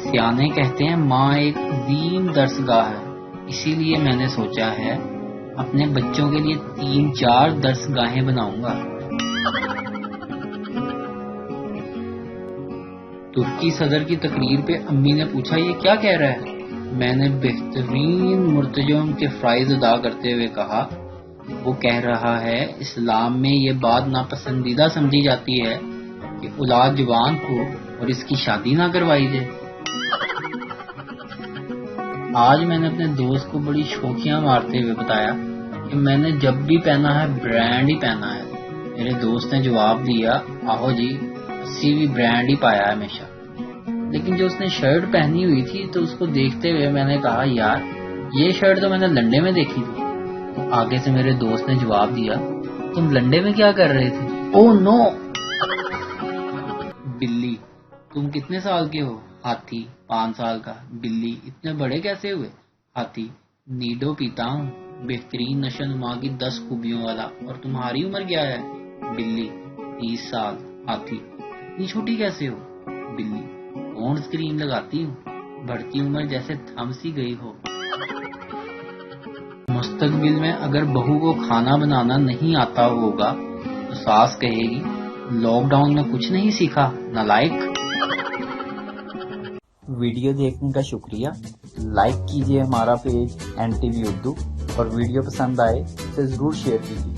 سیانے کہتے ہیں ماں ایک عظیم درس گاہ ہے، اسی لیے میں نے سوچا ہے اپنے بچوں کے لیے 3-4 درس گاہیں بناؤں گا۔ ترکی صدر کی تقریر پہ امی نے پوچھا یہ کیا کہہ رہا ہے؟ میں نے بہترین مرتجم کے فرائض ادا کرتے ہوئے کہا وہ کہہ رہا ہے اسلام میں یہ بات ناپسندیدہ سمجھی جاتی ہے کہ اولاد جوان ہو اور اس کی شادی نہ کروائی جائے۔ آج میں نے اپنے دوست کو بڑی شوخیاں مارتے ہوئے بتایا کہ میں نے جب بھی پہنا ہے برانڈ ہی پہنا ہے۔ میرے دوست نے جواب دیا آہو جی اسی بھی برانڈ ہی پایا ہے ہمیشہ، لیکن جو اس نے شرٹ پہنی ہوئی تھی تو اس کو دیکھتے ہوئے میں نے کہا یار یہ شرٹ تو میں نے لنڈے میں دیکھی تھی۔ تو آگے سے میرے دوست نے جواب دیا تم لنڈے میں کیا کر رہے تھے؟ او نو! بلی تم کتنے سال کے ہو؟ ہاتھی 5 سال کا۔ بلی اتنے بڑے کیسے ہوئے؟ ہاتھی نیڈو پیتا ہوں، بہترین نشو نما کی 10 خوبیوں والا۔ اور تمہاری عمر کیا ہے؟ بلی 30 سال۔ ہاتھی اتنی چھوٹی کیسے ہو؟ بلی فون اسکرین لگاتی ہوں، بڑھتی عمر جیسے تھم سی گئی ہو۔ مستقبل میں اگر بہو کو کھانا بنانا نہیں آتا ہوگا تو ساس کہے گی لاک ڈاؤن میں کچھ نہیں سیکھا نالائق۔ ویڈیو دیکھنے کا شکریہ۔ لائک کیجیے ہمارا پیج NTV اردو، اور ویڈیو پسند آئے تو ضرور شیئر کیجیے۔